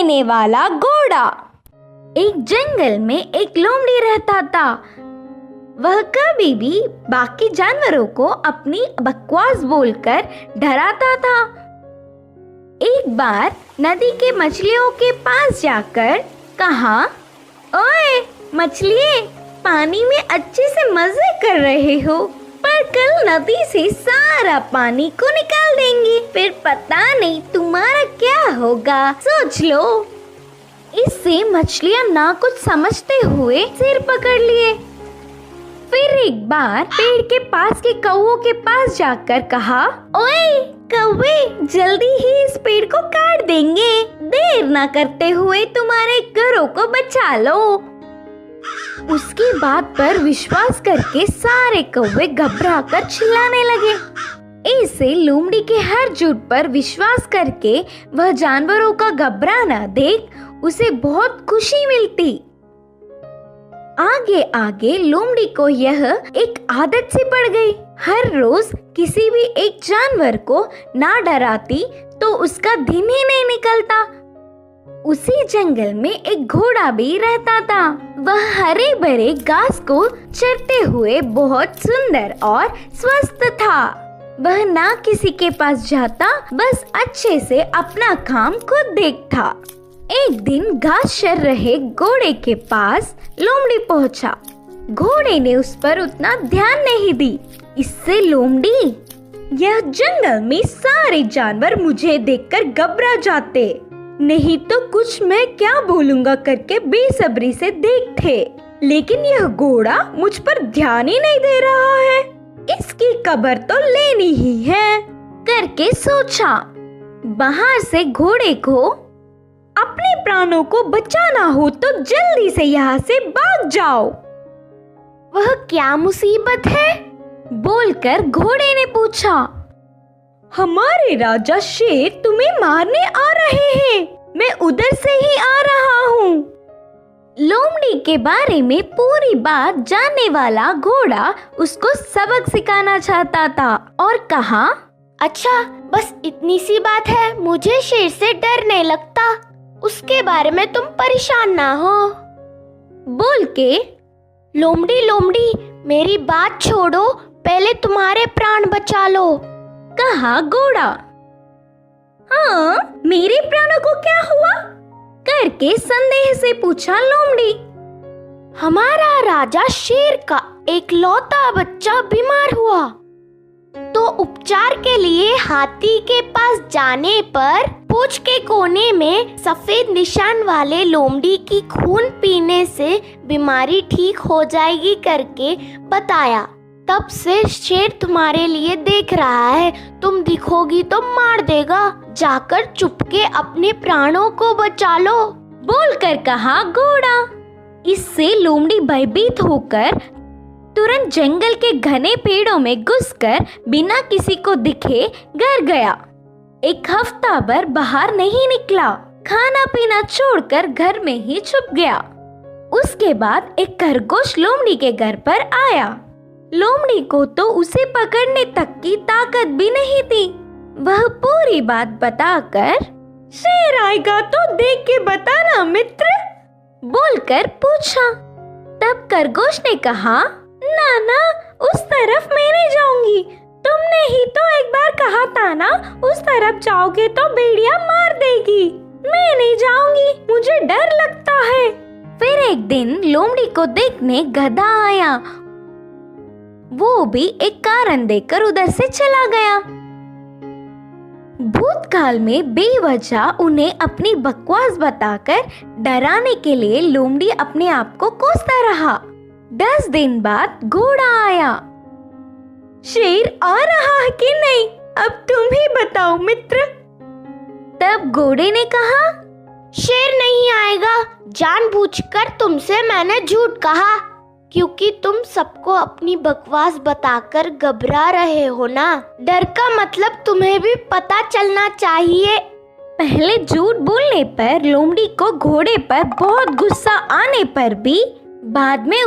लेने वाला घोड़ा। एक जंगल में एक लोमड़ी रहता था। वह कभी भी बाकी जानवरों को अपनी बकवास बोलकर डराता था। एक बार नदी के मछलियों के पास जाकर कहा, ओए मछलिए, पानी में अच्छे से मजे कर रहे हो, पर कल नदी से सारा पानी को निकाल देंगे, फिर पता नहीं तुम्हारा क्या होगा, सोच लो। इससे मछलियां ना कुछ समझते हुए सिर पकड़ लिए। फिर एक बार पेड़ के पास के कौवों के पास जाकर कहा, ओए कौवे, जल्दी ही इस पेड़ को काट देंगे, देर ना करते हुए तुम्हारे घरों को बचा लो। उसकी बात पर विश्वास करके सारे कौवे घबरा कर चिल्लाने लगे। ऐसे लोमड़ी के हर झूठ पर विश्वास करके वह जानवरों का घबराना देख उसे बहुत खुशी मिलती। आगे आगे लोमड़ी को यह एक आदत सी पड़ गई। हर रोज किसी भी एक जानवर को ना डराती तो उसका दिन ही नहीं निकलता। उसी जंगल में एक घोड़ा भी रहता था। वह हरे भरे घास को चरते हुए बहुत सुंदर और स्वस्थ था। वह ना किसी के पास जाता, बस अच्छे से अपना काम खुद देखता। एक दिन घास चर रहे घोड़े के पास लोमड़ी पहुंचा। घोड़े ने उस पर उतना ध्यान नहीं दी। इससे लोमड़ी, यह जंगल में सारे जानवर मुझे देखकर घबरा जाते, नहीं तो कुछ मैं क्या बोलूंगा करके बेसब्री से देखते, लेकिन यह घोड़ा मुझ पर ध्यान ही नहीं दे रहा है, इसकी खबर तो लेनी ही है करके सोचा। बाहर से घोड़े को अपने प्राणों को बचाना हो तो जल्दी से यहाँ से भाग जाओ। वह क्या मुसीबत है? बोलकर घोड़े ने पूछा। हमारे राजा शेर तुम्हें मारने आ रहे हैं, मैं उधर से ही आ रहा हूँ। लोमड़ी के बारे में पूरी बात जानने वाला घोड़ा उसको सबक सिखाना चाहता था और कहा, अच्छा बस इतनी सी बात है, मुझे शेर से डर नहीं लगता, उसके बारे में तुम परेशान ना हो। बोल के लोमड़ी लोमड़ी मेरी बात छोड़ो, पहले तुम्हारे प्राण बचा लो, कहा घोड़ा। हाँ, मेरे प्राणों को क्या हुआ? करके संदेह से पूछा लोमड़ी। हमारा राजा शेर का एक लौता बच्चा बीमार हुआ, तो उपचार के लिए हाथी के पास जाने पर पूंछ के कोने में सफेद निशान वाले लोमड़ी की खून पीने से बीमारी ठीक हो जाएगी करके बताया। तब से शेर तुम्हारे लिए देख रहा है, तुम दिखोगी तो मार देगा, जाकर चुपके अपने प्राणों को बचा लो, बोलकर कहा घोड़ा। इससे लोमड़ी भयभीत होकर तुरंत जंगल के घने पेड़ों में घुसकर बिना किसी को दिखे घर गया। एक हफ्ता भर बाहर नहीं निकला, खाना पीना छोड़कर घर में ही छुप गया। उसके बाद एक खरगोश लोमड़ी के घर पर आया। लोमड़ी को तो उसे पकड़ने तक की ताकत भी नहीं थी। वह पूरी बात बताकर, शेर आएगा तो देख के बताना मित्र, बोलकर पूछा। तब खरगोश ने कहा, ना ना, उस तरफ मैं नहीं जाऊंगी, तुमने ही तो एक बार कहा था ना, उस तरफ जाओगे तो भेड़िया मार देगी, मैं नहीं जाऊंगी, मुझे डर लगता है। फिर एक दिन लोमड़ी को देखने गधा आया। वो भी एक कारण देकर उधर से चला गया। भूतकाल में बेवजह उन्हें अपनी बकवास बताकर डराने के लिए लोमड़ी अपने आप को कोसता रहा। 10 दिन बाद घोड़ा आया। शेर आ रहा है कि नहीं, अब तुम ही बताओ मित्र। तब घोड़े ने कहा, शेर नहीं आएगा, जानबूझकर तुमसे मैंने झूठ कहा, क्योंकि तुम सबको अपनी बकवास बताकर घबरा रहे हो ना। डर का मतलब तुम्हें भी पता चलना चाहिए। पहले झूठ बोलने पर लोमड़ी को घोड़े पर बहुत गुस्सा आने पर भी बाद में